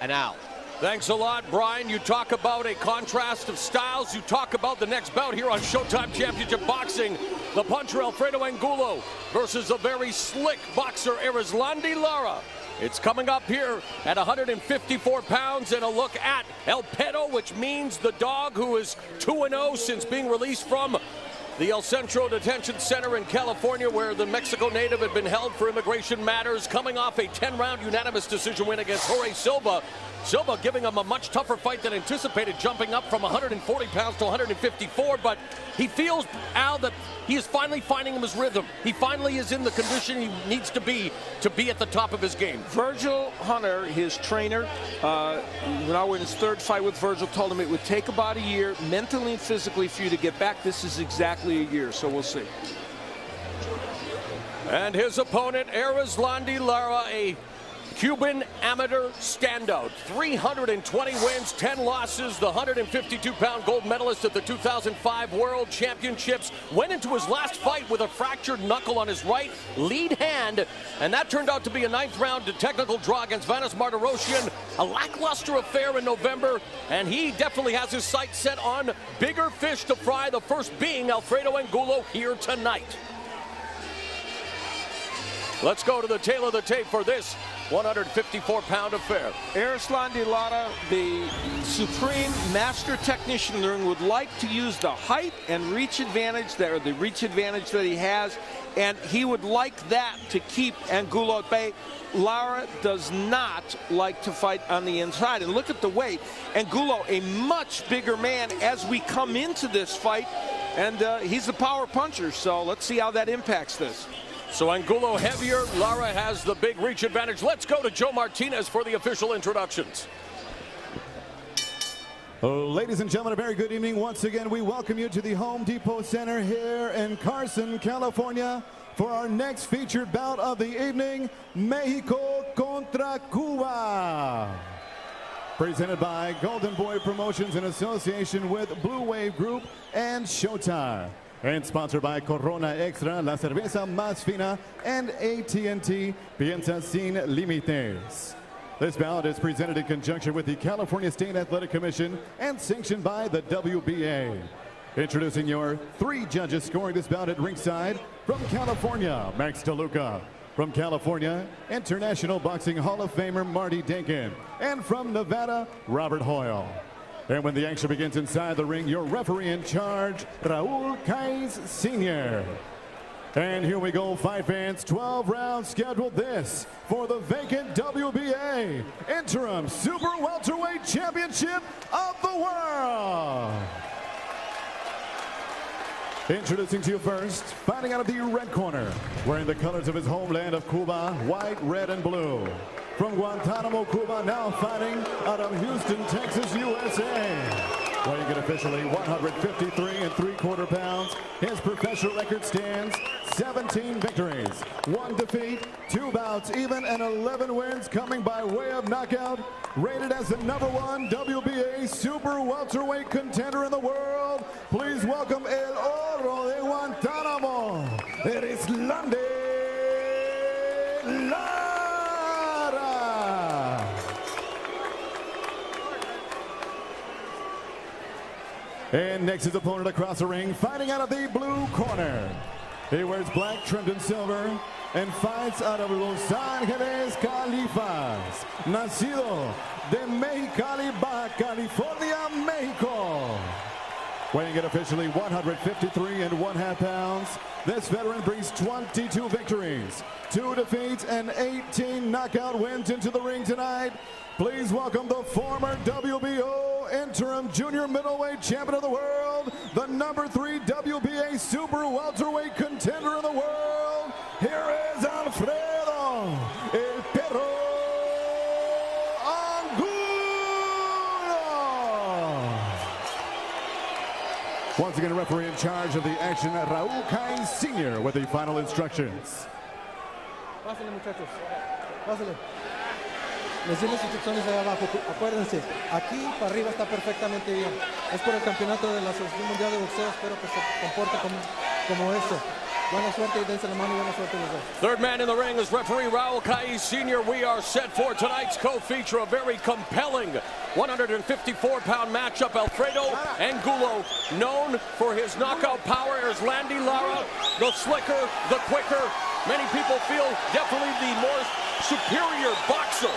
And Al. Thanks a lot, Brian. You talk about a contrast of styles. You talk about the next bout here on Showtime Championship Boxing. The puncher Alfredo Angulo versus a very slick boxer Erislandy Lara. It's coming up here at 154 pounds, and a look at El Pedo, which means the dog who is 2-0 since being released from the El Centro Detention Center in California, where the Mexico native had been held for immigration matters, coming off a 10-round unanimous decision win against Jorge Silva. Silva giving him a much tougher fight than anticipated, jumping up from 140 pounds to 154, but he feels, Al, that he is finally finding his rhythm. He finally is in the condition he needs to be at the top of his game. Virgil Hunter, his trainer, now in his third fight with Virgil, told him it would take about a year, mentally and physically, for you to get back. This is exactly a year, so we'll see. And his opponent, Erislandy Lara, a Cuban amateur standout. 320 wins, 10 losses, the 152-pound gold medalist at the 2005 World Championships. Went into his last fight with a fractured knuckle on his right lead hand, and that turned out to be a ninth-round technical draw against Vanes Martirosyan. A lackluster affair in November, and he definitely has his sights set on bigger fish to fry, the first being Alfredo Angulo here tonight. Let's go to the tail of the tape for this 154-pound affair. Erislandy Lara, the supreme master technician in the ring, would like to use the height and reach advantage that he has, and he would like that to keep Angulo at bay. Lara does not like to fight on the inside. And look at the weight. Angulo, a much bigger man as we come into this fight, and he's a power puncher, so let's see how that impacts this. So Angulo heavier, Lara has the big reach advantage. Let's go to Joe Martinez for the official introductions. Ladies and gentlemen, a very good evening. Once again, we welcome you to the Home Depot Center here in Carson, California, for our next featured bout of the evening, Mexico contra Cuba. Presented by Golden Boy Promotions in association with Blue Wave Group and Showtime. And sponsored by Corona Extra, La Cerveza Más Fina, and AT&T Piensa Sin Límites. This bout is presented in conjunction with the California State Athletic Commission and sanctioned by the WBA. Introducing your three judges scoring this bout at ringside, from California, Max DeLuca. From California, International Boxing Hall of Famer Marty Denkin. And from Nevada, Robert Hoyle. And when the action begins inside the ring, your referee in charge, Raul Kais Sr. And here we go, fight fans, 12 rounds scheduled. This for the vacant WBA Interim Super Welterweight Championship of the World. Introducing to you first, fighting out of the red corner, wearing the colors of his homeland of Cuba, white, red, and blue. From Guantanamo, Cuba, now fighting out of Houston, Texas, USA. Weighing in officially 153 3/4 pounds. His professional record stands 17 victories, 1 defeat, 2 bouts even, and 11 wins coming by way of knockout. Rated as the #1 WBA Super Welterweight contender in the world. Please welcome El Oro de Guantanamo, Erislandy Lara. And next his opponent across the ring, fighting out of the blue corner. He wears black trimmed in silver and fights out of Los Angeles, Califas. Nacido de Mexicali, Baja California, Mexico. Weighing in officially 153 1/2 pounds. This veteran brings 22 victories, 2 defeats, and 18 knockout wins into the ring tonight. Please welcome the former WBO interim junior middleweight champion of the world, the #3 WBA Super Welterweight contender in the world. Here is Alfredo, El Perro Angulo. Once again, referee in charge of the action, Raul Kais Sr. with the final instructions. Pásenle, muchachos. Pásenle. Les di las instrucciones de abajo. Acuérdense, aquí para arriba está perfectamente bien. Es por el campeonato de la Asociación Mundial de Boxeo. Espero que se comporte como eso. Buena suerte y dense la mano y buena suerte los dos. Third man in the ring is referee Raul Caiz Sr. We are set for tonight's co-feature, a very compelling 154-pound matchup. Alfredo Angulo, known for his knockout power. Erislandy Lara, the slicker, the quicker. Many people feel definitely the more superior boxer.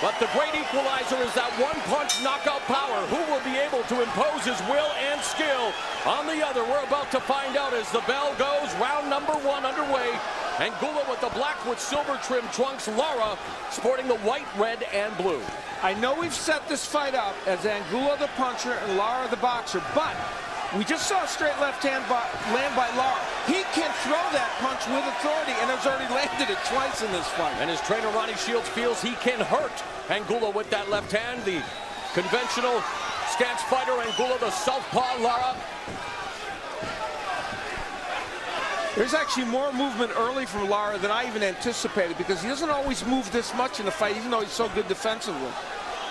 But the great equalizer is that one-punch knockout power. Who will be able to impose his will and skill on the other? We're about to find out as the bell goes. Round number 1 underway. Angulo with the black with silver trim trunks. Lara sporting the white, red, and blue. I know we've set this fight up as Angulo the puncher and Lara the boxer, but we just saw a straight left hand land by Lara. He can throw that punch with authority and has already landed it twice in this fight. And his trainer Ronnie Shields feels he can hurt Angulo with that left hand. The conventional stance fighter Angulo, the southpaw Lara. There's actually more movement early from Lara than I even anticipated, because he doesn't always move this much in the fight, even though he's so good defensively.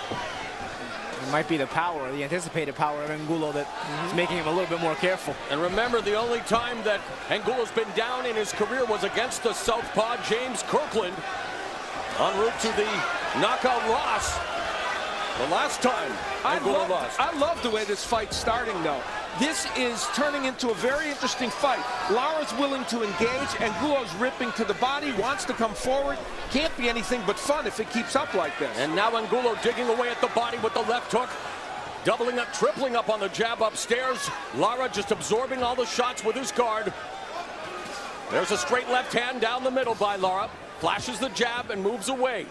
It might be the power, the anticipated power of Angulo that is making him a little bit more careful. And remember, the only time that Angulo's been down in his career was against the southpaw James Kirkland, en route to the knockout loss. The last time Angulo lost. I love the way this fight's starting, though. This is turning into a very interesting fight. Lara's willing to engage. Angulo's ripping to the body, wants to come forward. Can't be anything but fun if it keeps up like this. And now Angulo digging away at the body with the left hook. Doubling up, tripling up on the jab upstairs. Lara just absorbing all the shots with his guard. There's a straight left hand down the middle by Lara. Flashes the jab and moves away.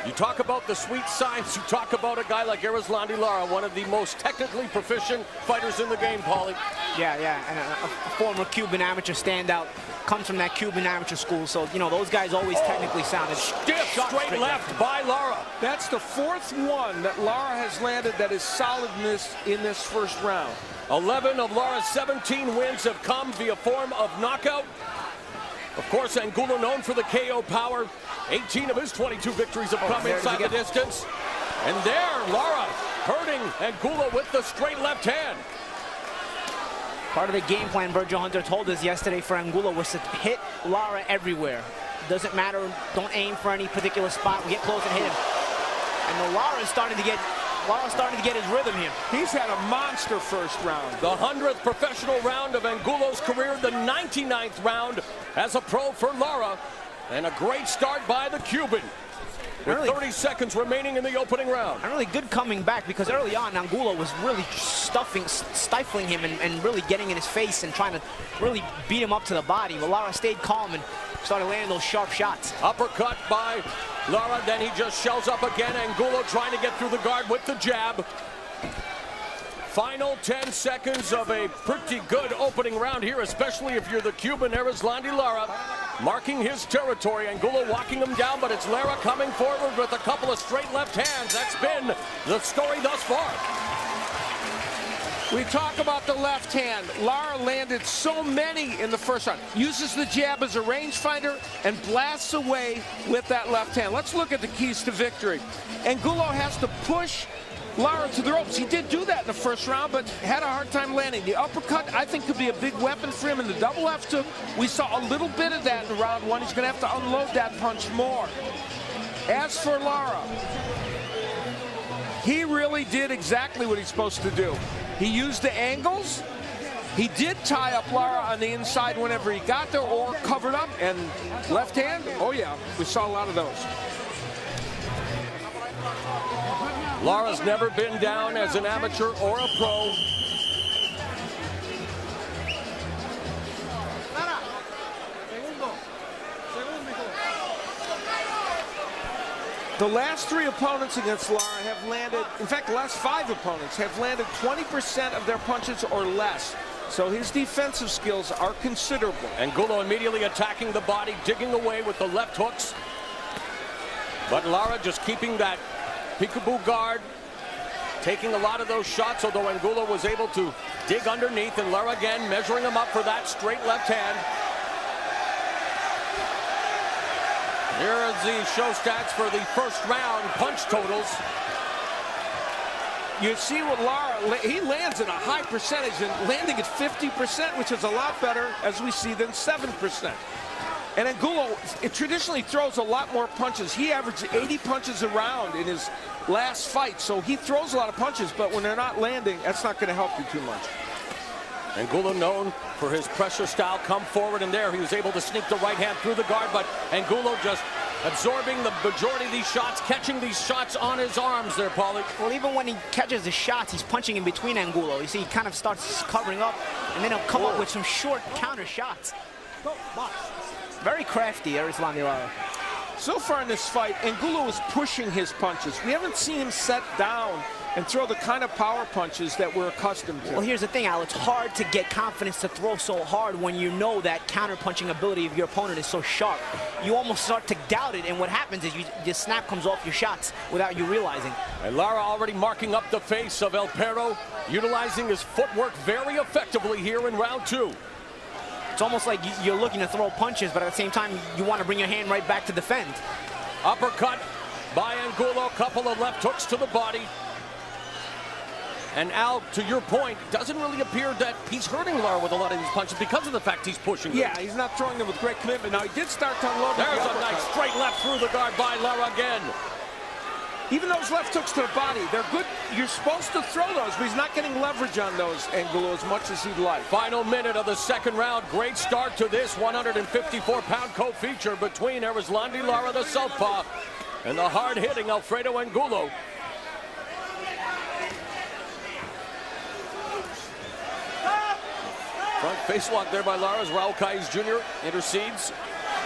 You talk about the sweet science, you talk about a guy like Erislandy Lara, one of the most technically proficient fighters in the game, Paulie. Yeah, and a former Cuban amateur standout, comes from that Cuban amateur school, so, you know, those guys always technically sounded. Stiff straight left by Lara. That's the fourth one that Lara has landed that is solid in this first round. 11 of Lara's 17 wins have come via form of knockout. Of course, Angulo known for the KO power. 18 of his 22 victories have come inside the distance. And there, Lara hurting Angulo with the straight left hand. Part of the game plan Virgil Hunter told us yesterday for Angulo was to hit Lara everywhere. Doesn't matter, don't aim for any particular spot. We get close and hit him. And Lara's starting to get his rhythm here. He's had a monster first round. The 100th professional round of Angulo's career, the 99th round as a pro for Lara. And a great start by the Cuban with 30 seconds remaining in the opening round. And really good coming back, because early on Angulo was really stifling him and really getting in his face and trying to really beat him up to the body. But Lara stayed calm and started landing those sharp shots. Uppercut by Lara, then he just shells up again. Angulo trying to get through the guard with the jab. Final 10 seconds of a pretty good opening round here, especially if you're the Cuban Erislandy Lara, marking his territory. Angulo walking him down, but it's Lara coming forward with a couple of straight left hands. That's been the story thus far. We talk about the left hand. Lara landed so many in the first round. Uses the jab as a rangefinder and blasts away with that left hand. Let's look at the keys to victory. Angulo has to push Lara to the ropes. He did do that in the first round, but had a hard time landing. The uppercut, I think, could be a big weapon for him. And the double left hook, we saw a little bit of that in round one. He's going to have to unload that punch more. As for Lara, he really did exactly what he's supposed to do. He used the angles. He did tie up Lara on the inside whenever he got there, or covered up. And left hand, oh yeah, we saw a lot of those. Lara's never been down as an amateur or a pro. The last three opponents against Lara have landed, in fact, the last 5 opponents have landed 20% of their punches or less. So his defensive skills are considerable. Angulo immediately attacking the body, digging away with the left hooks. But Lara just keeping that peekaboo guard, taking a lot of those shots, although Angulo was able to dig underneath, and Lara again measuring him up for that straight left hand. Here are the show stats for the first round punch totals. you see what Lara, he lands at a high percentage and landing at 50%, which is a lot better, as we see, than 7%. And Angulo, it traditionally throws a lot more punches. He averaged 80 punches a round in his last fight, so he throws a lot of punches, but when they're not landing, that's not going to help you too much. Angulo known for his pressure style, come forward, and there he was able to sneak the right hand through the guard, but Angulo just absorbing the majority of these shots, catching these shots on his arms there, Paulie. Well, even when he catches the shots, he's punching in between Angulo. You see, he kind of starts covering up, and then he'll come up with some short counter shots. Very crafty, Erislandy Lara. So far in this fight, Angulo is pushing his punches. We haven't seen him set down and throw the kind of power punches that we're accustomed to. Well, here's the thing, Al. It's hard to get confidence to throw so hard when you know that counter-punching ability of your opponent is so sharp. You almost start to doubt it, and what happens is the snap comes off your shots without you realizing. And Lara already marking up the face of Alfredo, utilizing his footwork very effectively here in round 2. It's almost like you're looking to throw punches, but at the same time, you want to bring your hand right back to defend. Uppercut by Angulo, couple of left hooks to the body. And Al, to your point, doesn't really appear that he's hurting Lara with a lot of these punches because of the fact he's pushing them. Yeah, he's not throwing them with great commitment. Now, he did start to unload. There's a nice straight left through the guard by Lara again. Even those left hooks to the body, they're good. You're supposed to throw those, but he's not getting leverage on those, Angulo, as much as he'd like. Final minute of the second round. Great start to this 154-pound co-feature between Erislandy Lara, the southpaw, and the hard-hitting Alfredo Angulo. Front face lock there by Lara as Raul Caiz Jr. intercedes.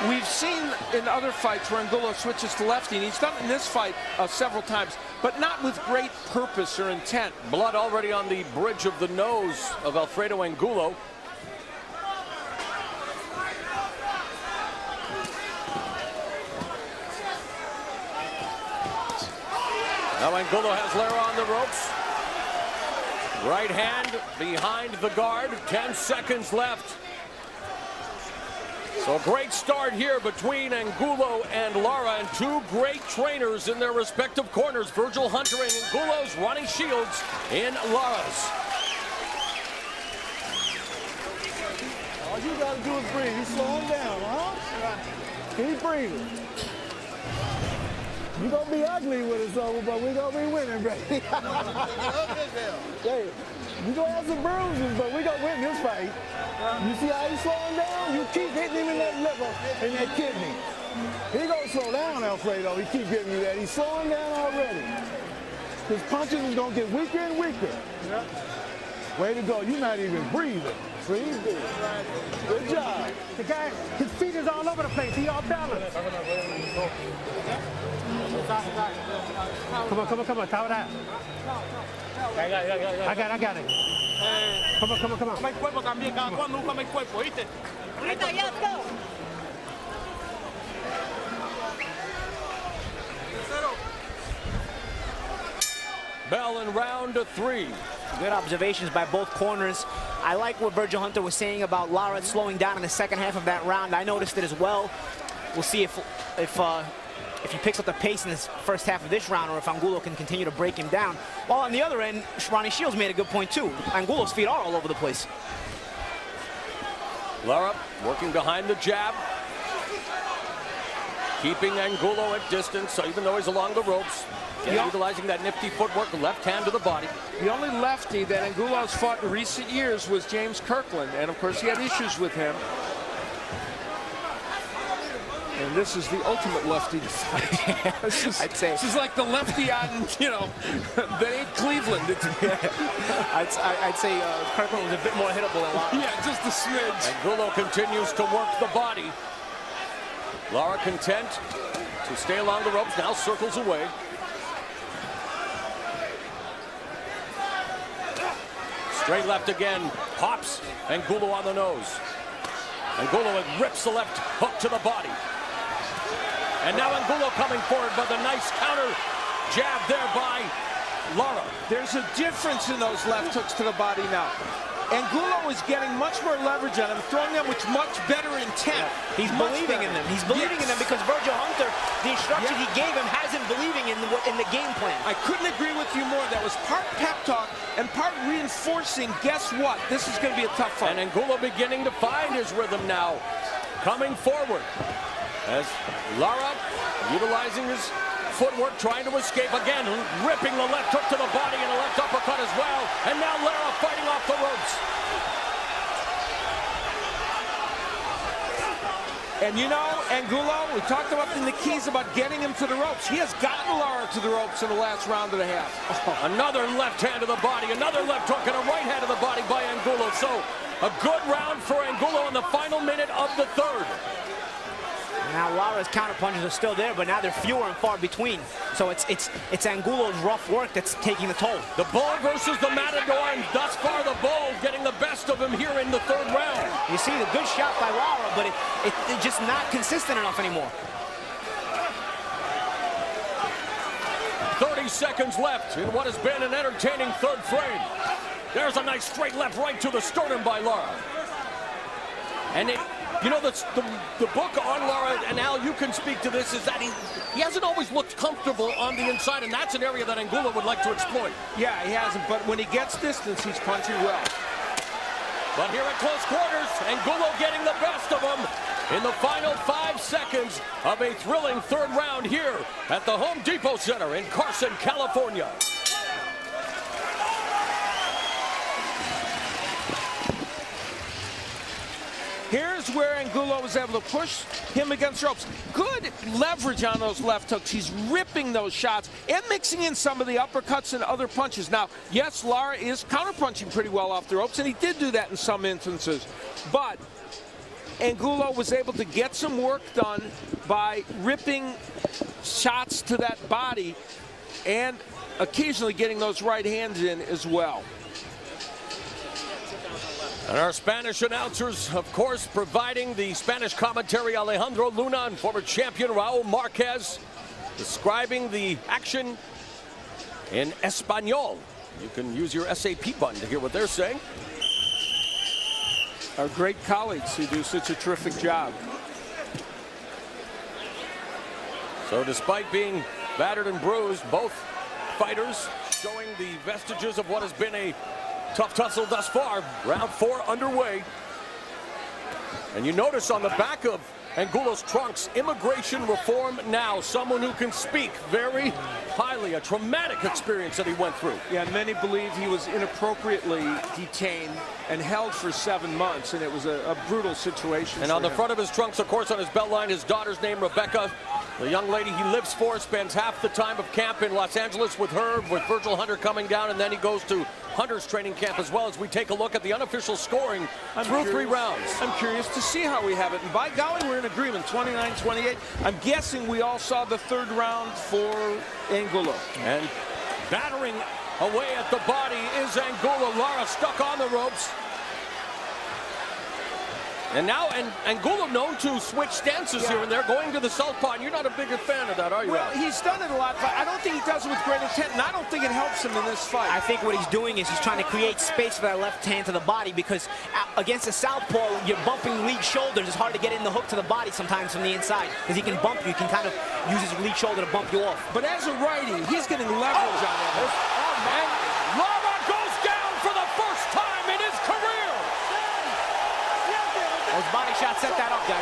We've seen in other fights where Angulo switches to lefty, and he's done it in this fight several times, but not with great purpose or intent. Blood already on the bridge of the nose of Alfredo Angulo. Now Angulo has Lara on the ropes. Right hand behind the guard, 10 seconds left. So a great start here between Angulo and Lara, and two great trainers in their respective corners. Virgil Hunter in Angulo's, Ronnie Shields in Lara's. All you gotta do is breathe. You slow him down, huh? Keep breathing. You're gonna be ugly when it's over, but we're gonna be winning, baby. Hey, you're gonna have some bruises, but we're gonna win this fight. You see how he's slowing down? You keep hitting him in that liver and that kidney. He gonna slow down, Alfredo. He keep giving you that. He's slowing down already. His punches is gonna get weaker and weaker. Yeah. Way to go. You're not even breathing. Breathe good. Good job. The guy, his feet is all over the place. He all balanced. Come on. Cover that. I got it. Come on. Bell in round 3. Good observations by both corners. I like what Virgil Hunter was saying about Lara slowing down in the second half of that round. I noticed it as well. We'll see if he picks up the pace in this first half of this round, or if Angulo can continue to break him down. While on the other end, Ronnie Shields made a good point too. Angulo's feet are all over the place. Lara working behind the jab, keeping Angulo at distance, so even though he's along the ropes, utilizing that nifty footwork, left hand to the body. The only lefty that Angulo's fought in recent years was James Kirkland, and of course he had issues with him. And this is the ultimate lefty to fight. This is like the lefty on, that ain't Cleveland. I'd say Kirkland was a bit more hittable than Lara. Yeah, just a smidge. Angulo continues to work the body. Lara content to stay along the ropes, now circles away. Straight left again, pops Angulo on the nose. Angulo rips the left hook to the body. And now Angulo coming forward, but a nice counter jab there by Lara. There's a difference in those left hooks to the body now. Angulo is getting much more leverage on him, throwing them with much better intent. He's believing in them. He's believing in them because Virgil Hunter, the instruction he gave him, has him believing in the game plan. I couldn't agree with you more. That was part pep talk and part reinforcing, guess what? This is going to be a tough fight. And Angulo beginning to find his rhythm now. Coming forward as Lara utilizing his footwork, trying to escape again, ripping the left hook to the body and a left uppercut as well. And now Lara fighting off the ropes. And you know, Angulo, we talked about in the keys about getting him to the ropes. He has gotten Lara to the ropes in the last round and a half. Oh, another left hand to the body, another left hook and a right hand to the body by Angulo. So a good round for Angulo in the final minute of the third. Now Lara's counterpunches are still there, but now they're fewer and far between. So it's Angulo's rough work that's taking the toll. The Bull versus the Matador, and thus far the Bull getting the best of him here in the third round. You see the good shot by Lara, but it's just not consistent enough anymore. 30 seconds left in what has been an entertaining third frame. There's a nice straight left right to the sternum by Lara. And you know, the book on Lara, and Al, you can speak to this, is that he hasn't always looked comfortable on the inside, and that's an area that Angulo would like to exploit. Yeah, he hasn't, but when he gets distance, he's punching well. But here at close quarters, Angulo getting the best of him in the final 5 seconds of a thrilling third round here at the Home Depot Center in Carson, California. Here's where Angulo was able to push him against ropes. Good leverage on those left hooks. He's ripping those shots and mixing in some of the uppercuts and other punches. Now, yes, Lara is counterpunching pretty well off the ropes, and he did do that in some instances. But Angulo was able to get some work done by ripping shots to that body and occasionally getting those right hands in as well. And our Spanish announcers, of course, providing the Spanish commentary, Alejandro Luna and former champion Raul Marquez, describing the action in Espanol. You can use your SAP button to hear what they're saying. Our great colleagues who do such a terrific job. So despite being battered and bruised, both fighters showing the vestiges of what has been a tough tussle thus far. Round 4 underway. And you notice on the back of Angulo's trunks, immigration reform now. Someone who can speak very highly. A traumatic experience that he went through. Yeah, many believe he was inappropriately detained and held for 7 months, and it was a brutal situation. And on the front of his trunks, of course, on his belt line, his daughter's name, Rebecca. The young lady he lives for, spends half the time of camp in Los Angeles with her, with Virgil Hunter coming down, and then he goes to Hunter's training camp as well, as we take a look at the unofficial scoring through 3 rounds. I'm curious to see how we have it. And by golly, we're in agreement, 29-28. I'm guessing we all saw the third round for Angulo. And battering away at the body is Angulo. Lara stuck on the ropes. And now Angulo known to switch stances here and there, going to the southpaw. And you're not a bigger fan of that, are you? Well, he's done it a lot, but I don't think he does it with great intent, and I don't think it helps him in this fight. I think what he's doing is he's trying to create space for that left hand to the body, because against a southpaw, you're bumping lead shoulders. It's hard to get in the hook to the body sometimes from the inside, because he can bump you. He can kind of use his lead shoulder to bump you off. But as a righty, he's getting leverage on it. And Lara goes down for the first time in his career. Those body shots set that up, guys.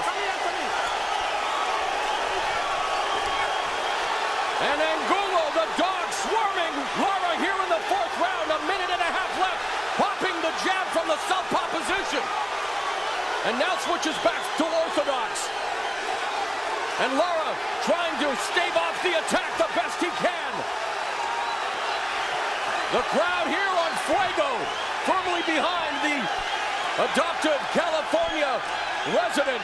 And Angulo, the dog swarming Lara here in the 4th round. A minute and a half left. Popping the jab from the southpaw position. And now switches back to orthodox. And Lara trying to stave off the attack the best he can. The crowd here on Fuego, firmly behind the adopted California resident.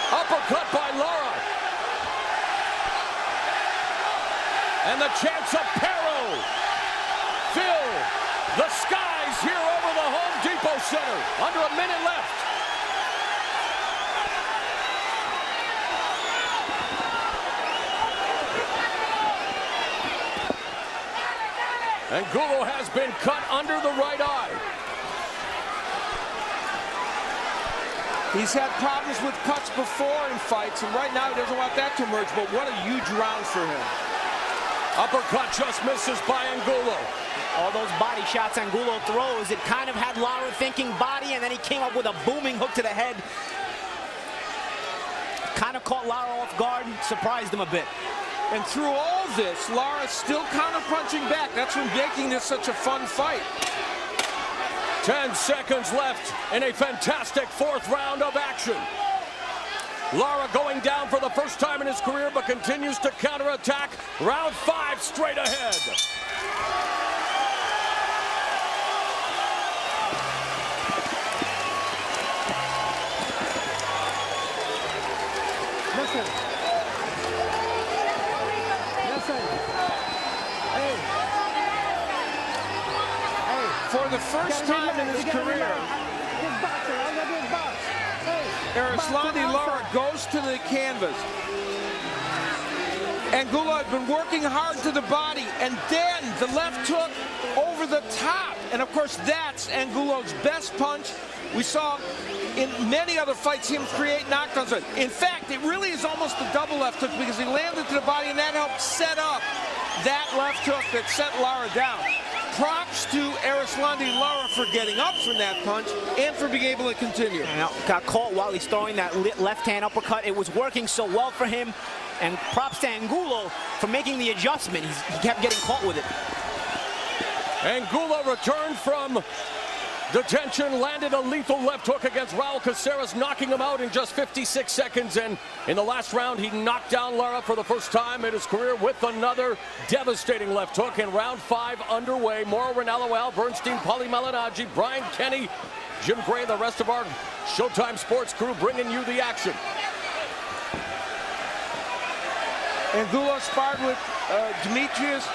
Uppercut by Lara. And the chants of Pero fill the skies here over the Home Depot Center. Under a minute left. Angulo has been cut under the right eye. He's had problems with cuts before in fights, and right now he doesn't want that to emerge, but what a huge round for him. Uppercut just misses by Angulo. All those body shots Angulo throws, it kind of had Lara thinking body, and then he came up with a booming hook to the head. Kind of caught Lara off guard, surprised him a bit. And through all this, Lara's still counter-punching back. That's what making this such a fun fight. 10 seconds left in a fantastic fourth round of action. Lara going down for the first time in his career, but continues to counterattack. Round 5 straight ahead. Listen. Listen. Hey. Hey. For the first time in his career, Erislandy Lara goes to the canvas. Angulo had been working hard to the body, and then the left hook over the top. And of course, that's Angulo's best punch. We saw in many other fights him create knockdowns. In fact, it really is almost a double left hook because he landed to the body, and that helped set up that left hook that sent Lara down. Props to Erislandy Lara for getting up from that punch and for being able to continue. Now, got caught while he's throwing that left-hand uppercut. It was working so well for him. And props to Angulo for making the adjustment. He kept getting caught with it. Angulo returned from detention, landed a lethal left hook against Raul Caceres, knocking him out in just 56 seconds. And in the last round, he knocked down Lara for the first time in his career with another devastating left hook. And round 5 underway. Mauro Ranallo, Al Bernstein, Paulie Malignaggi, Brian Kenny, Jim Gray, the rest of our Showtime Sports crew bringing you the action. Angulo sparred with Demetrius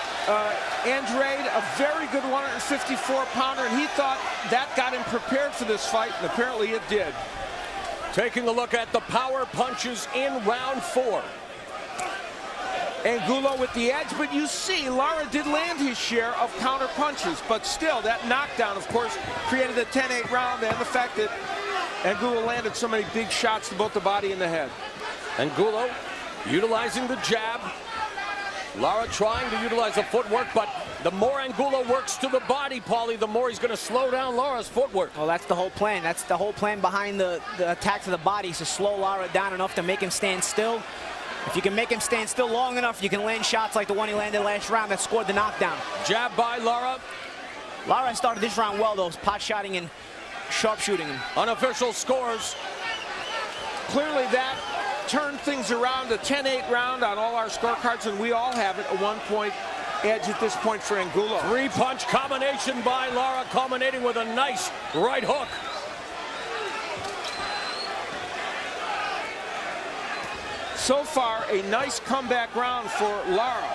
Andrade, a very good 154-pounder, and he thought that got him prepared for this fight, and apparently it did. Taking a look at the power punches in round 4. Angulo with the edge, but you see Lara did land his share of counter punches, but still that knockdown, of course, created a 10-8 round, and the fact that Angulo landed so many big shots to both the body and the head. Angulo utilizing the jab. Lara trying to utilize the footwork, but the more Angulo works to the body, Paulie, the more he's going to slow down Lara's footwork. Well, that's the whole plan. That's the whole plan behind the attack to the body, is to slow Lara down enough to make him stand still. If you can make him stand still long enough, you can land shots like the one he landed last round that scored the knockdown. Jab by Lara. Lara started this round well, though, pot-shotting and sharpshooting. Unofficial scores. Clearly that turned things around, a 10-8 round on all our scorecards, and we all have it, a 1-point edge at this point for Angulo. 3-punch combination by Lara, culminating with a nice right hook. So far, a nice comeback round for Lara.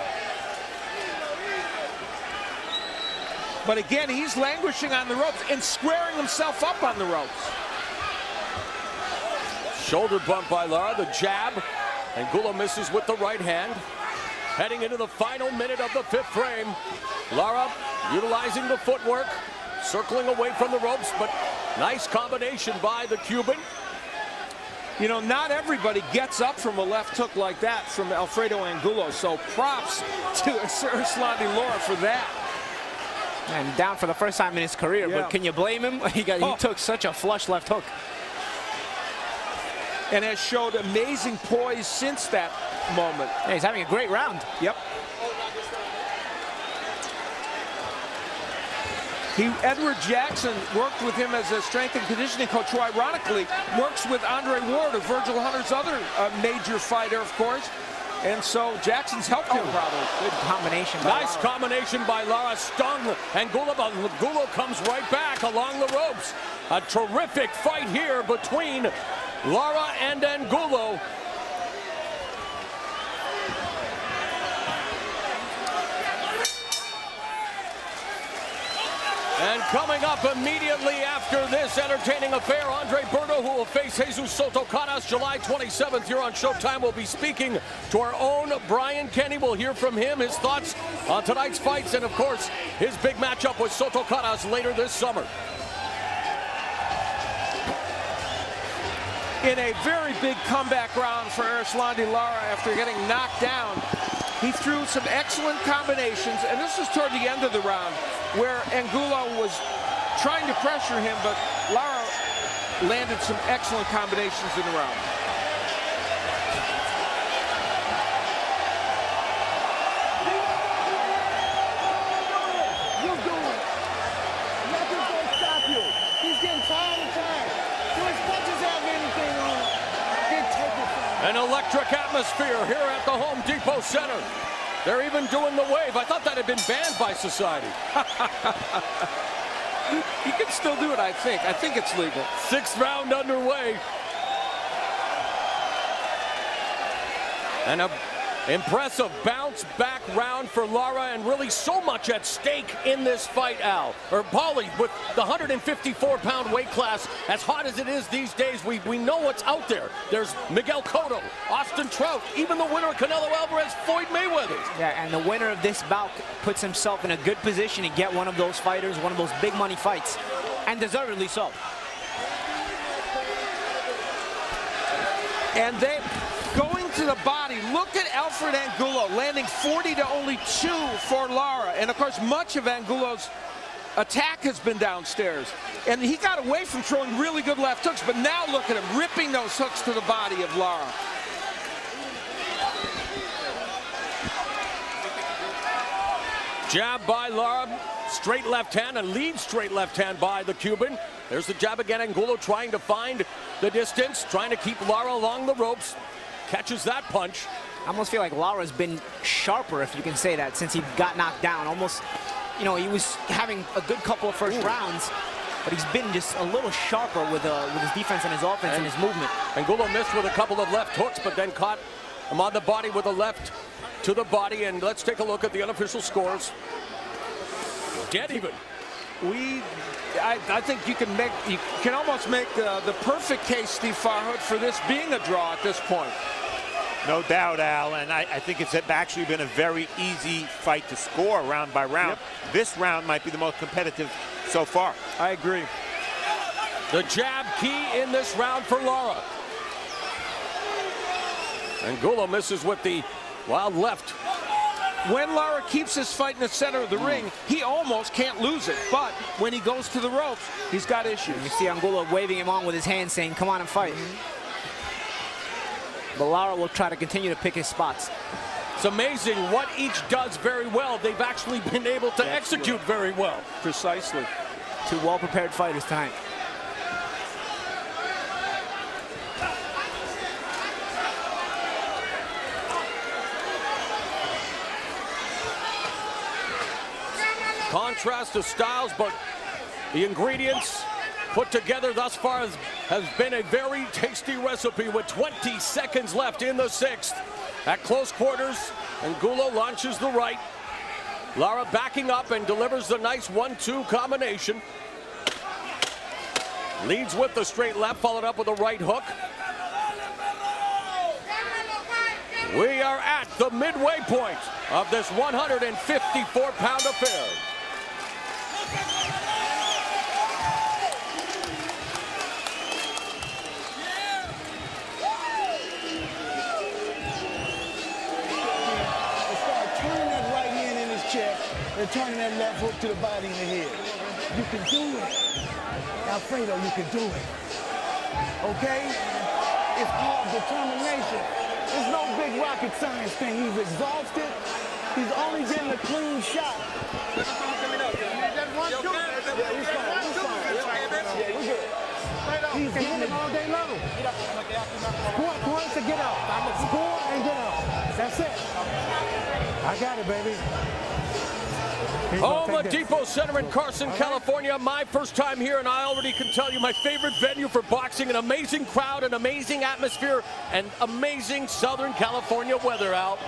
But again, he's languishing on the ropes and squaring himself up on the ropes. Shoulder bump by Lara, the jab. Angulo misses with the right hand. Heading into the final minute of the 5th frame. Lara utilizing the footwork, circling away from the ropes, but nice combination by the Cuban. You know, not everybody gets up from a left hook like that from Alfredo Angulo, so props to Erislandy Lara for that. And down for the first time in his career, Yeah. but can you blame him? He took such a flush left hook. And has showed amazing poise since that moment. Yeah, he's having a great round. Yep. Edward Jackson worked with him as a strength and conditioning coach, who ironically works with Andre Ward, of Virgil Hunter's other major fighter, of course. And so Jackson's helped him probably. Good combination by Nice Lara. combination by Lara. Stung Angulo, but Angulo comes right back along the ropes. A terrific fight here between Lara and Angulo. And coming up immediately after this entertaining affair, Andre Berto, who will face Jesus Soto Caras July 27th here on Showtime, will be speaking to our own Brian Kenny. We'll hear from him, his thoughts on tonight's fights, and of course, his big matchup with Soto Caras later this summer. In a very big comeback round for Erislandy Lara after getting knocked down, he threw some excellent combinations, and this was toward the end of the round where Angulo was trying to pressure him, but Lara landed some excellent combinations in the round. You do it. Nothing's gonna stop you. He's getting tired and tired. Do his punches have anything on it? Then take it from him. An electric atmosphere here at the Home Depot Center. They're even doing the wave. I thought that had been banned by society. You can still do it, I think. I think it's legal. 6th round underway. And an impressive bounce-back round for Lara, and really so much at stake in this fight, Al. Or Paulie, with the 154-pound weight class, as hot as it is these days, we know what's out there. There's Miguel Cotto, Austin Trout, even the winner of Canelo Alvarez, Floyd Mayweather. Yeah, and the winner of this bout puts himself in a good position to get one of those fighters, one of those big money fights, and deservedly so. And they going to the body. Look at Alfredo Angulo landing 40 to only 2 for Lara. And of course, much of Angulo's attack has been downstairs. And he got away from throwing really good left hooks, but now look at him ripping those hooks to the body of Lara. Jab by Lara, straight left hand, and lead straight left hand by the Cuban. There's the jab again. Angulo trying to find the distance, trying to keep Lara along the ropes. Catches that punch. I almost feel like Lara's been sharper, if you can say that, since he got knocked down. Almost, you know, he was having a good couple of first rounds, but he's been just a little sharper with his defense and his offense and his movement. Angulo missed with a couple of left hooks, but then caught him on the body with a left to the body. And let's take a look at the unofficial scores. Dead even. I think you can almost make the perfect case, Steve Farhood, for this being a draw at this point. No doubt, Al, and I think it's actually been a very easy fight to score round by round. Yep. This round might be the most competitive so far. I agree. The jab key in this round for Lara. Angulo misses with the wild left. When Lara keeps this fight in the center of the ring, he almost can't lose it. But when he goes to the ropes, he's got issues. You see Angulo waving him on with his hand, saying, come on and fight. But Lara will try to continue to pick his spots. It's amazing what each does very well. They've actually been able to execute very well. Precisely. 2 well-prepared fighters tonight. Contrast of styles, but the ingredients put together thus far has been a very tasty recipe with 20 seconds left in the 6th. At close quarters, Angulo launches the right. Lara backing up and delivers the nice 1-2 combination. Leads with the straight left, followed up with a right hook. We are at the midway point of this 154-pound affair. And turning that left hook to the body and the head. You can do it. Alfredo, you can do it. Okay? It's called determination. There's no big rocket science thing. He's exhausted. He's only getting a clean shot. Yeah, he's fine. He's fine. Yeah, we're good. He's getting it all day long. Score to get out. Score and get out. That's it. I got it, baby. Home Depot Center in Carson, California. My first time here, and I already can tell you my favorite venue for boxing. An amazing crowd, an amazing atmosphere, and amazing Southern California weather, Al.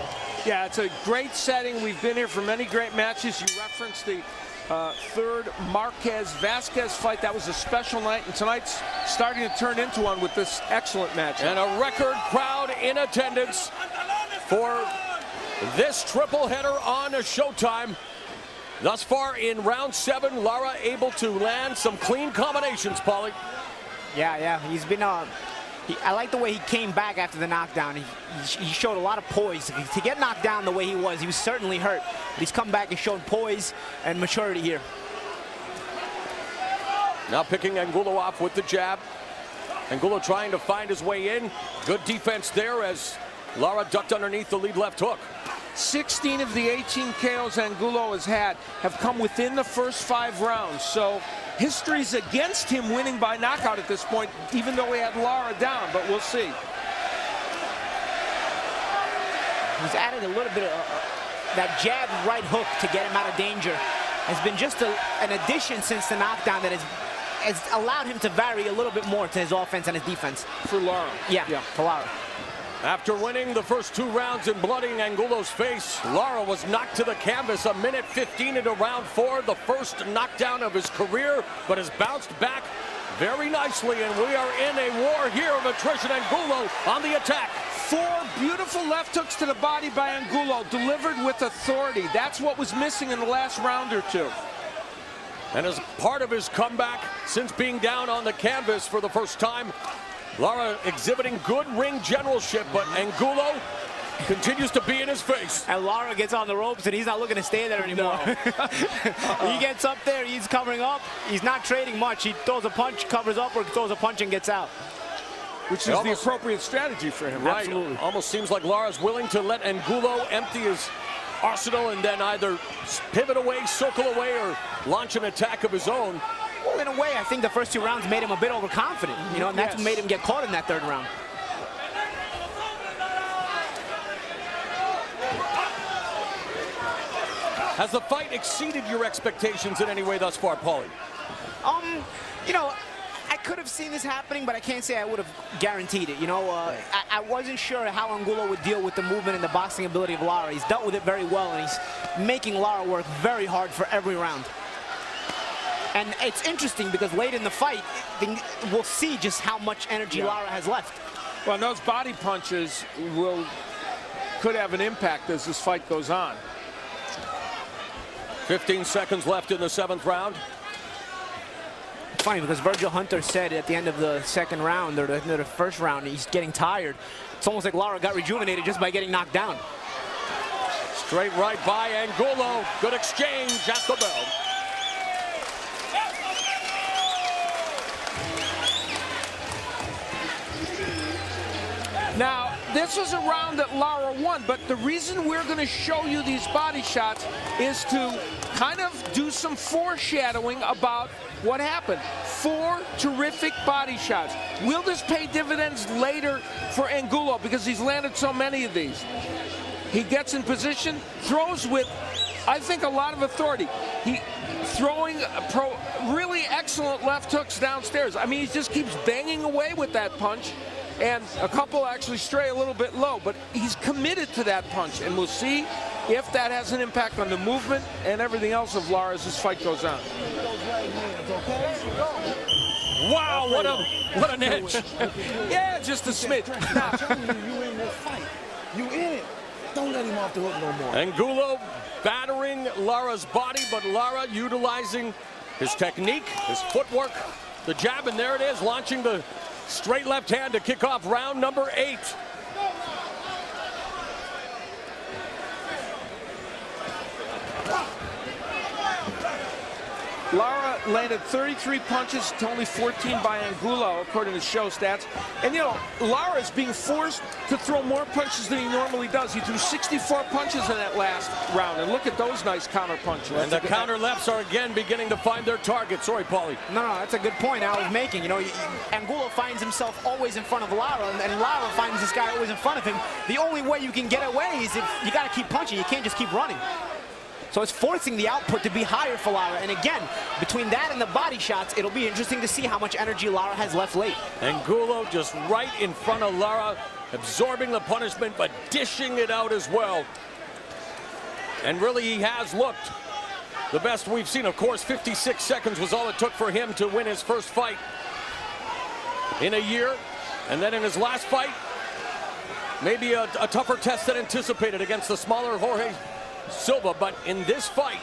Yeah, it's a great setting. We've been here for many great matches. You referenced the third Marquez-Vasquez fight. That was a special night, and tonight's starting to turn into one with this excellent match. And a record crowd in attendance for this triple header on Showtime. Thus far in round 7, Lara able to land some clean combinations, Paulie. Yeah, he's been, I like the way he came back after the knockdown. He showed a lot of poise. To get knocked down the way he was certainly hurt. But he's come back and shown poise and maturity here. Now picking Angulo off with the jab. Angulo trying to find his way in. Good defense there as Lara ducked underneath the lead left hook. 16 of the 18 KOs Angulo has had have come within the first 5 rounds. So history's against him winning by knockout at this point, even though he had Lara down, but we'll see. He's added a little bit of that jab right hook to get him out of danger. Has been just an addition since the knockdown that has allowed him to vary a little bit more to his offense and his defense. For Lara. Yeah, for Lara. After winning the first 2 rounds and blooding Angulo's face, Lara was knocked to the canvas a minute 15 into round 4, the first knockdown of his career, but has bounced back very nicely, and we are in a war here of attrition. Angulo on the attack. 4 beautiful left hooks to the body by Angulo, delivered with authority. That's what was missing in the last round or 2. And as part of his comeback since being down on the canvas for the first time, Lara exhibiting good ring generalship, but Angulo continues to be in his face. And Lara gets on the ropes, and he's not looking to stay there anymore. He gets up there, he's covering up. He's not trading much. He throws a punch, covers up, or throws a punch and gets out. Which is the appropriate strategy for him. Right. Absolutely. Almost seems like Lara's willing to let Angulo empty his arsenal and then either pivot away, circle away, or launch an attack of his own. Well, in a way, I think the first 2 rounds made him a bit overconfident, you know, and that's what made him get caught in that 3rd round. Has the fight exceeded your expectations in any way thus far, Paulie? You know, I could have seen this happening, but I can't say I would have guaranteed it. You know, I wasn't sure how Angulo would deal with the movement and the boxing ability of Lara. He's dealt with it very well, and he's making Lara work very hard for every round. And it's interesting because late in the fight, we'll see just how much energy Lara has left. Well, those body punches could have an impact as this fight goes on. 15 seconds left in the 7th round. It's funny because Virgil Hunter said at the end of the 2nd round or the end of the 1st round, he's getting tired. It's almost like Lara got rejuvenated just by getting knocked down. Straight right by Angulo. Good exchange at the bell. Now, this was a round that Lara won, but the reason we're going to show you these body shots is to kind of do some foreshadowing about what happened. 4 terrific body shots. Will this pay dividends later for Angulo because he's landed so many of these? He gets in position, throws with, I think, a lot of authority. He throwing really excellent left hooks downstairs. I mean, he just keeps banging away with that punch. And a couple actually stray a little bit low, but he's committed to that punch, and we'll see if that has an impact on the movement and everything else of Lara as this fight goes on. Wow, what an edge. Yeah, just a smidge. I'm telling you, you in this fight. You in it. Don't let him off the hook no more. Angulo battering Lara's body, but Lara utilizing his technique, his footwork, the jab, and there it is, launching the straight left hand to kick off round number 8. Lara landed 33 punches to only 14 by Angulo, according to show stats. And, you know, Lara is being forced to throw more punches than he normally does. He threw 64 punches in that last round. And look at those nice counter punches. And the counter lefts are again beginning to find their target. Sorry, Paulie. No, that's a good point I was making. You know, Angulo finds himself always in front of Lara, and Lara finds this guy always in front of him. The only way you can get away is if you got to keep punching. You can't just keep running. So it's forcing the output to be higher for Lara. And again, between that and the body shots, it'll be interesting to see how much energy Lara has left late. Angulo just right in front of Lara, absorbing the punishment, but dishing it out as well. And really, he has looked the best we've seen. Of course, 56 seconds was all it took for him to win his first fight in a year. And then in his last fight, maybe a tougher test than anticipated against the smaller Jorge Silva. But in this fight,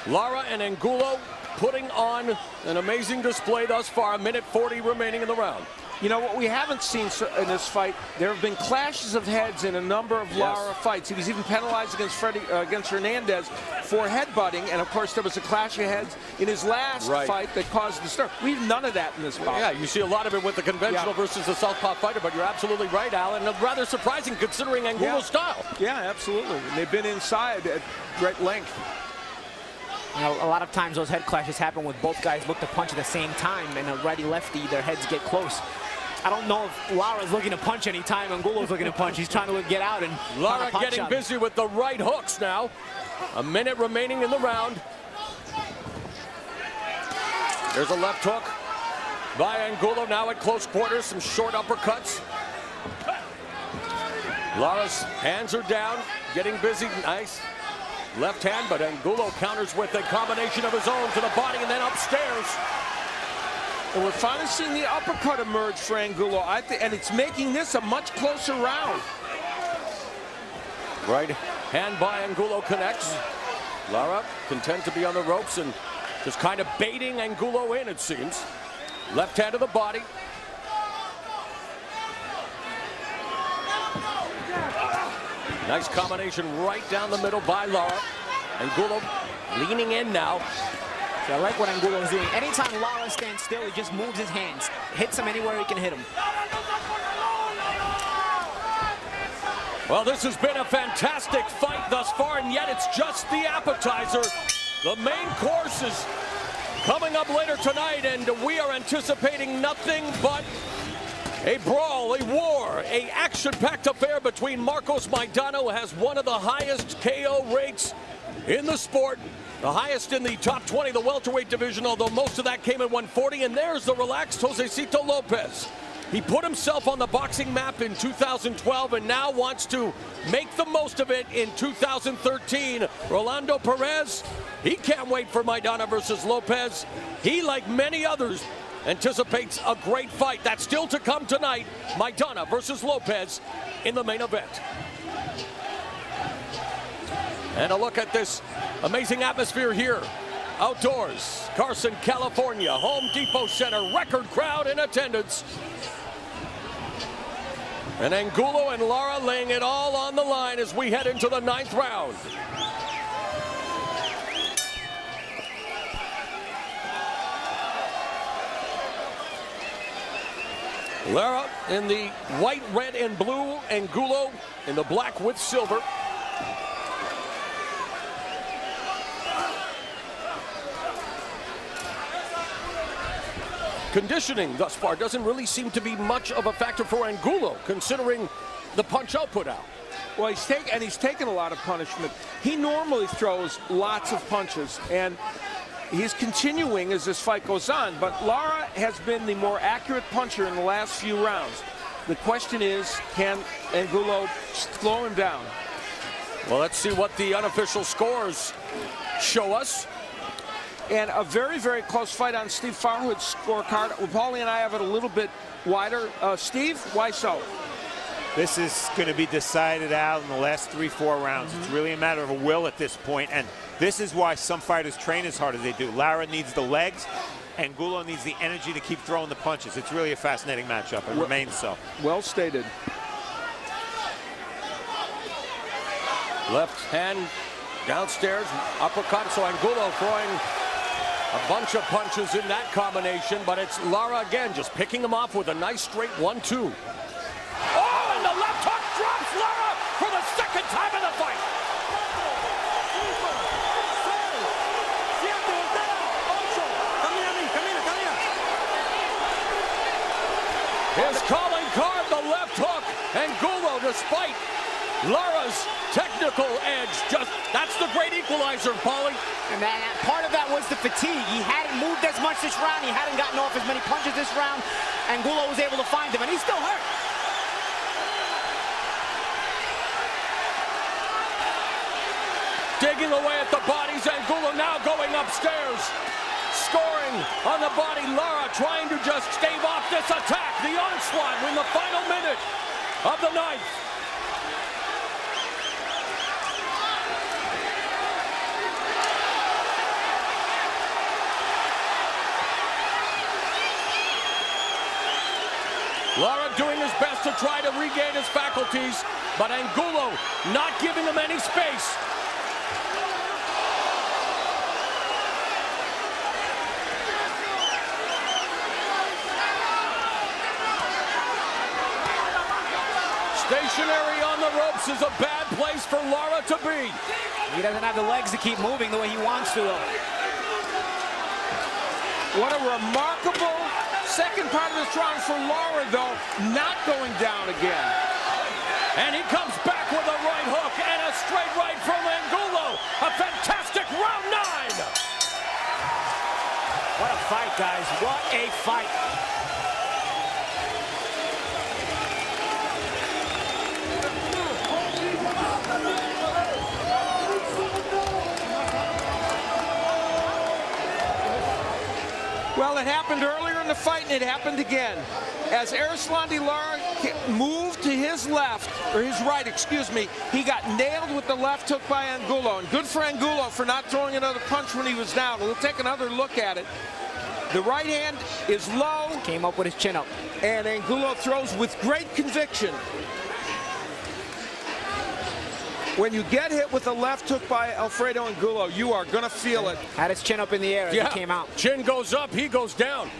Lara and Angulo putting on an amazing display thus far. A minute 40 remaining in the round. You know what we haven't seen in this fight, there have been clashes of heads in a number of Lara fights. He was even penalized against Hernandez for headbutting, and of course there was a clash of heads in his last fight that caused the stir. We have none of that in this fight. Yeah, you see a lot of it with the conventional versus the southpaw fighter, but you're absolutely right, Alan. Rather surprising considering Angulo's style. Yeah, absolutely. And they've been inside at great length. You know, a lot of times those head clashes happen when both guys look to punch at the same time, and a righty-lefty, their heads get close. I don't know if Lara's looking to punch any time Angulo's looking to punch. He's trying to get out and Lara getting busy with the right hooks now. A minute remaining in the round. There's a left hook by Angulo now at close quarters. Some short uppercuts. Lara's hands are down, getting busy. Nice left hand, but Angulo counters with a combination of his own to the body and then upstairs. And we're finally seeing the uppercut emerge for Angulo, and it's making this a much closer round. Right hand by Angulo connects. Lara content to be on the ropes and just kind of baiting Angulo in, it seems. Left hand to the body. Nice combination right down the middle by Lara. Angulo leaning in now. So I like what Angulo is doing. Anytime Lara stands still, he just moves his hands. Hits him anywhere he can hit him. Well, this has been a fantastic fight thus far, and yet it's just the appetizer. The main course is coming up later tonight, and we are anticipating nothing but a brawl, a war, a action-packed affair between Marcos Maidana, who has one of the highest KO rates in the sport. The highest in the top 20, the welterweight division, although most of that came at 140. And there's the relaxed Josecito Lopez. He put himself on the boxing map in 2012 and now wants to make the most of it in 2013. Rolando Perez, he can't wait for Maidana versus Lopez. He, like many others, anticipates a great fight. That's still to come tonight. Maidana versus Lopez in the main event. And a look at this amazing atmosphere here. Outdoors, Carson, California, Home Depot Center, record crowd in attendance. And Angulo and Lara laying it all on the line as we head into the 9th round. Lara in the white, red, and blue. Angulo in the black with silver. Conditioning thus far doesn't really seem to be much of a factor for Angulo, considering the punch output out. Well, he's taken a lot of punishment. He normally throws lots of punches, and he's continuing as this fight goes on. But Lara has been the more accurate puncher in the last few rounds. The question is, can Angulo slow him down? Well, let's see what the unofficial scores show us. And a very, very close fight on Steve Farhood's scorecard. Well, Paulie and I have it a little bit wider. Steve, why so? This is going to be decided out in the last 3-4 rounds. It's really a matter of a will at this point, and this is why some fighters train as hard as they do. Lara needs the legs, Angulo needs the energy to keep throwing the punches. It's really a fascinating matchup. It remains so. Well stated. Left hand downstairs, uppercut. So Angulo throwing a bunch of punches in that combination, but it's Lara again just picking him off with a nice straight 1-2. Oh, and the left hook drops Lara for the second time in the fight. His calling card, the left hook. Angulo, despite Lara's technical edge, that's the great equalizer, Paulie. And part of that was the fatigue. He hadn't moved as much this round. He hadn't gotten off as many punches this round. Angulo was able to find him, and he's still hurt. digging away at the bodies. Angulo now going upstairs. Scoring on the body. Lara trying to just stave off this attack. The onslaught in the final minute of the ninth. Lara doing his best to try to regain his faculties, but Angulo not giving him any space. Stationary on the ropes is a bad place for Lara to be. He doesn't have the legs to keep moving the way he wants to, though. What a remarkable second part of this round for Lara, though, not going down again. And he comes back with a right hook and a straight right from Angulo. A fantastic round 9. What a fight, guys. What a fight. Well, it happened earlier in the fight, and it happened again. As Erislandy Lara moved to his left, or his right, excuse me, he got nailed with the left hook by Angulo. And good for Angulo for not throwing another punch when he was down. We'll take another look at it. The right hand is low. Came up with his chin up. And Angulo throws with great conviction. When you get hit with a left hook by Alfredo Angulo, you are going to feel it. Had his chin up in the air as he came out. Chin goes up, he goes down.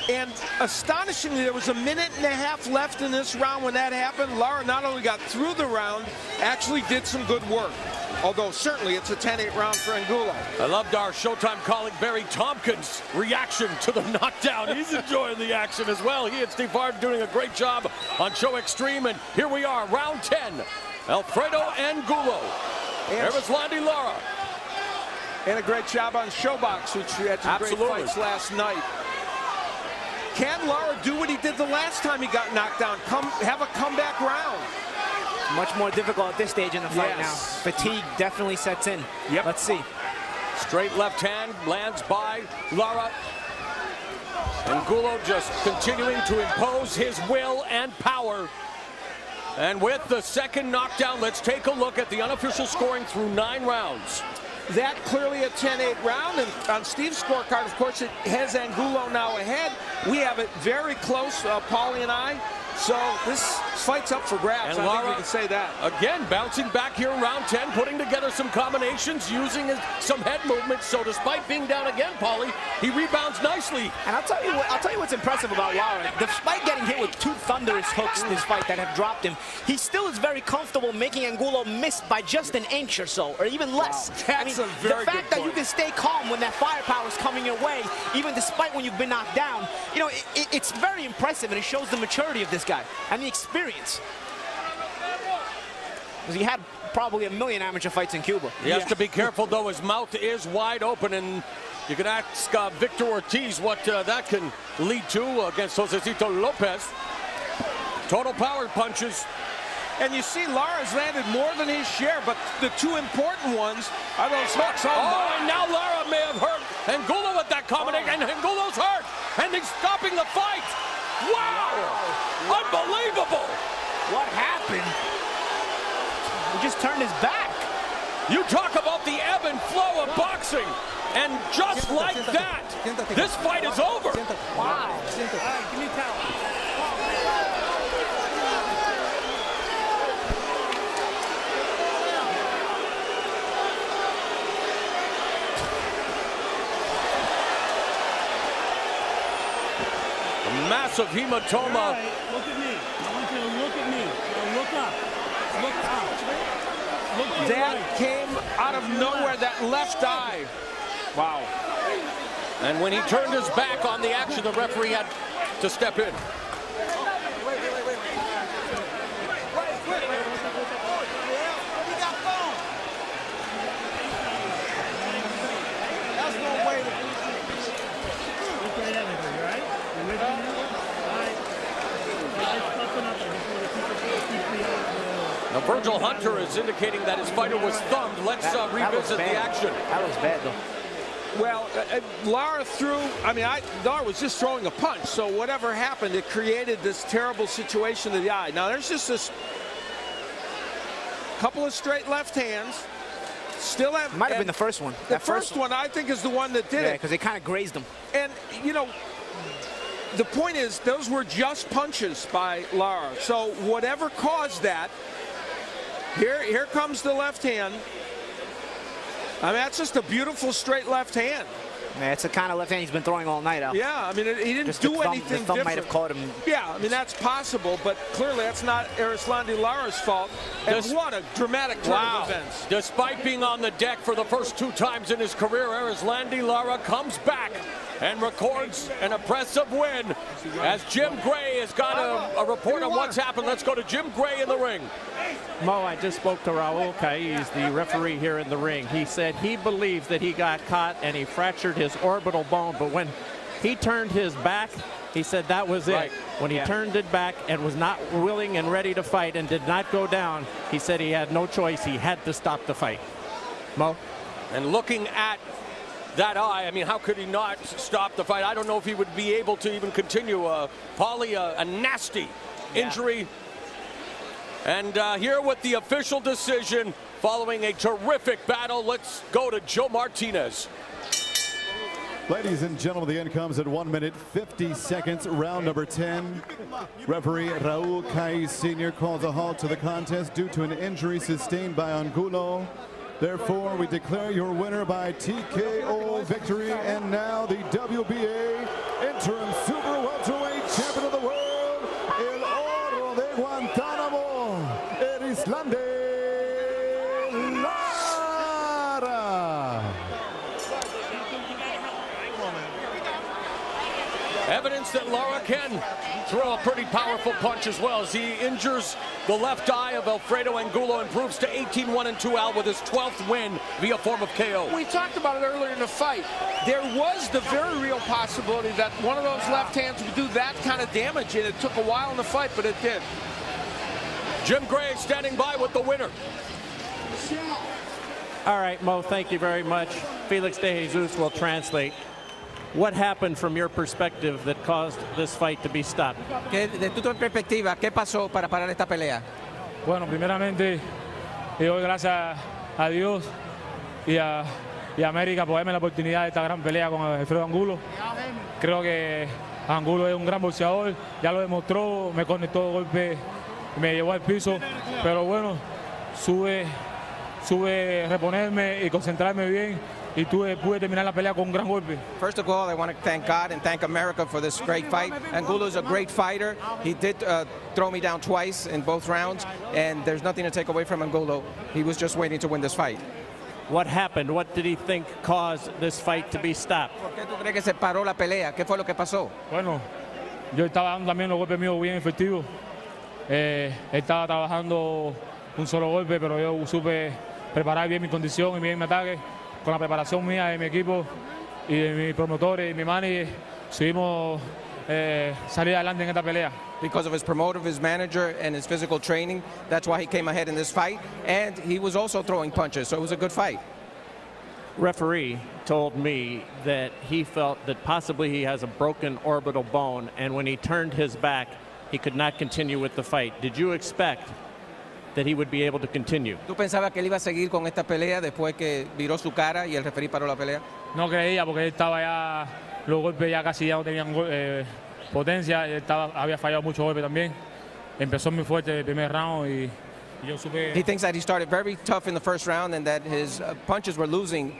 And astonishingly, there was a minute and a half left in this round when that happened. Lara not only got through the round, actually did some good work. Although certainly it's a 10-8 round for Angulo. I loved our Showtime colleague Barry Tompkins' reaction to the knockdown. He's enjoying the action as well. He and Steve Vard doing a great job on Show Extreme. And here we are, round 10. Alfredo Angulo, Erislandy Lara. And a great job on Showbox, which we had some great fights last night. Can Lara do what he did the last time he got knocked down? Have a comeback round. Much more difficult at this stage in the fight now. Fatigue definitely sets in. Yep. Let's see. Straight left hand lands by Lara. Angulo just continuing to impose his will and power. And with the second knockdown, let's take a look at the unofficial scoring through 9 rounds. That clearly a 10-8 round, and on Steve's scorecard, of course, it has Angulo now ahead. We have it very close, Paulie and I. So this fight's up for grabs. And I Lara, think we can say that. Again, bouncing back here in round 10, putting together some combinations, using some head movements. So despite being down again, Paulie, he rebounds nicely. And I'll tell you what's impressive about Lara. Despite getting hit with 2 thunderous hooks in this fight that have dropped him, he still is very comfortable making Angulo miss by just an inch or so, or even less. Wow. That's a very the fact that you can stay calm when that firepower is coming your way, even despite when you've been knocked down, you know, it's very impressive, and it shows the maturity of this guy and the experience. Because he had probably 1 million amateur fights in Cuba. He has to be careful, though. His mouth is wide open, and you can ask Victor Ortiz what that can lead to against Josecito Lopez. Total power punches. And you see Lara's landed more than his share, but the 2 important ones are those hooks. And now Lara may have hurt Angulo with that combination, and Angulo's hurt, and he's stopping the fight. Wow! Unbelievable! What happened? He just turned his back. You talk about the ebb and flow of boxing, and just like that, this fight is over. Wow. All right, give me a towel. Massive hematoma. All right, look at me. I want you to look at me. Now look up. Look out. Look to your That right. came out of nowhere, that left eye. Wow. And when he turned his back on the action, the referee had to step in. Now, Virgil Hunter is indicating that his fighter was thumbed. Let's revisit the action. That was bad, though. Well, Lara threw, Lara was just throwing a punch, so whatever happened, it created this terrible situation to the eye. Now, there's just this couple of straight left hands. Still have... Might have been the first one. The first one, I think, is the one that did it. Yeah, because they kind of grazed him. And, you know, the point is, those were just punches by Lara. So whatever caused that, here comes the left hand. I mean, that's just a beautiful straight left hand. Yeah, it's the kind of left hand he's been throwing all night, Al. Yeah, I mean, he didn't Just do anything the thumb different. might have caught him. Yeah, I mean, that's possible, but clearly that's not Erislandy Lara's fault. And what a dramatic turn of events. Despite being on the deck for the first 2 times in his career, Erislandy Lara comes back and records an impressive win. As Jim Gray has got a report on what's happened. Let's go to Jim Gray in the ring. Mo, I just spoke to Raul Caiz, the referee here in the ring. He said he believes that he got caught and he fractured his orbital bone, but when he turned his back, he said that was it. Right. When he turned it back and was not willing and ready to fight and did not go down, he said he had no choice. He had to stop the fight. Mo? And looking at that eye, I mean, how could he not stop the fight? I don't know if he would be able to even continue. Paulie, a nasty injury. And here with the official decision following a terrific battle, let's go to Joe Martinez. Ladies and gentlemen, the end comes at 1 minute 50 seconds, round number 10. Referee Raul Caiz Sr. calls a halt to the contest due to an injury sustained by Angulo. Therefore, we declare your winner by TKO victory. And now the WBA interim super welterweight champion of the world, El Oro de Guantánamo, Erislandy Lara. Evidence that Lara can throw a pretty powerful punch as well as he injures the left eye of Alfredo Angulo, improves to 18-1-2 Al with his 12th win via form of KO. We talked about it earlier in the fight. There was the very real possibility that one of those left hands would do that kind of damage, and it took a while in the fight, but it did. Jim Gray standing by with the winner. All right, Mo, thank you very much. Felix de Jesus will translate. What happened from your perspective that caused this fight to be stopped? De tu perspectiva, ¿qué pasó para parar esta pelea? Bueno, primeramente, le doy gracias a Dios y a América por darme la oportunidad de esta gran pelea con Alfredo Angulo. Creo que Angulo es un gran boxeador, ya lo demostró, me conectó de golpe, me llevó al piso, pero bueno, sube reponerme y concentrarme bien. Y pude terminar la pelea con un gran golpe. First of all, I want to thank God and thank America for this great fight. Angulo is a great fighter. He did throw me down twice in both rounds, and there's nothing to take away from Angulo. He was just waiting to win this fight. What happened? What did he think caused this fight to be stopped? ¿Por qué tú crees que se paró la pelea? ¿Qué fue lo que pasó? Bueno, yo estaba dando también los golpes míos bien efectivos. Estaba trabajando un solo golpe, pero yo supe preparar bien mi condición y bien mi ataque. Con la preparación mía de mi equipo y de mis promotores y mi manager, subimos salir adelante en esta pelea. Because of his promoter, his manager, and his physical training, that's why he came ahead in this fight. And he was also throwing punches, so it was a good fight. Referee told me that he felt that possibly he has a broken orbital bone, and when he turned his back, he could not continue with the fight. Did you expect that he would be able to continue? ¿Tú pensabas que él iba a seguir con esta pelea después que viró su cara y el referee paró la pelea? No creía porque él estaba ya, los golpes ya casi ya no tenían potencia, él había fallado muchos golpes también. Empezó muy fuerte el primer round y yo supe... He thinks that he started very tough in the first round and that his punches were losing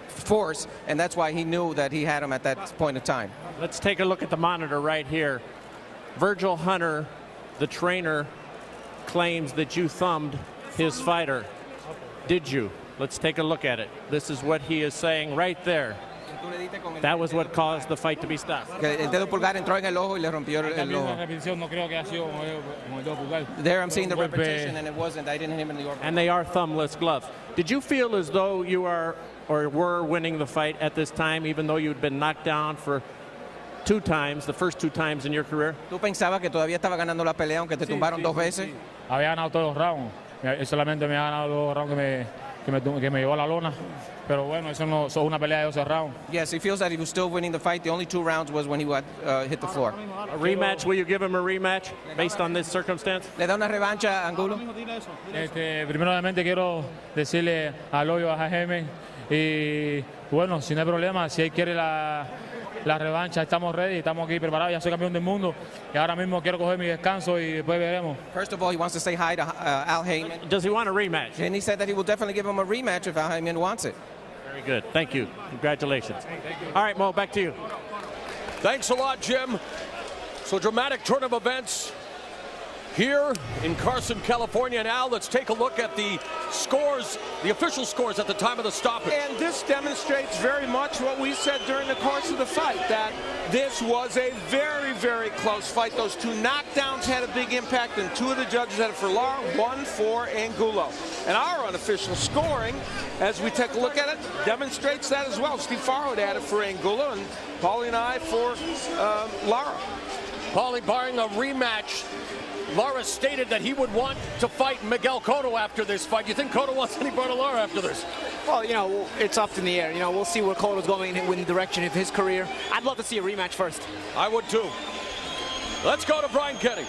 force, and that's why he knew that he had him at that point of time. Let's take a look at the monitor right here. Virgil Hunter, the trainer, claims that you thumbed his fighter. Did you? Let's take a look at it. This is what he is saying right there. That was what caused the fight to be stopped. El dedo pulgar entró en el ojo y le rompió el ojo. There I'm seeing the repetition and it wasn't. I didn't hit him in the orbital. And they are thumbless gloves. Did you feel as though you are or were winning the fight at this time, even though you'd been knocked down for 2 times, the first 2 times in your career? ¿Tú pensabas que todavía estaba ganando la pelea aunque te tumbaron 2 veces? Había ganado todos los rounds. solamente me ha ganado los rounds que me llevó a la lona. Pero bueno, eso no es una pelea de 12 rounds. Yes, he feels that he was still winning the fight. The only 2 rounds was when he would hit the floor. A rematch, will you give him a rematch based on this circumstance? ¿Le da una revancha a Angulo? Primeramente quiero decirle al hoyo a Jaime y bueno, si no hay problema, si él quiere la revancha, estamos ready, estamos aquí preparados, ya soy campeón del mundo y ahora mismo quiero coger mi descanso y después veremos. First of all, he wants to say hi to Al Heyman. Does he want a rematch? And he said that he will definitely give him a rematch if Al Heyman wants it. Very good. Thank you. Congratulations. All right, Mo, back to you. Thanks a lot, Jim. So dramatic turn of events here in Carson, California. And Al, let's take a look at the scores, the official scores at the time of the stoppage. And this demonstrates very much what we said during the course of the fight, that this was a very, very close fight. Those 2 knockdowns had a big impact, and 2 of the judges had it for Lara, 1 for Angulo. And our unofficial scoring, as we take a look at it, demonstrates that as well. Steve Farhood had it for Angulo, and Paulie and I for Lara. Paulie, barring a rematch, Lara stated that he would want to fight Miguel Cotto after this fight. You think Cotto wants any part of Lara after this? Well, you know, it's up in the air. You know, we'll see where Cotto's going in the direction of his career. I'd love to see a rematch first. I would too. Let's go to Brian Kenny.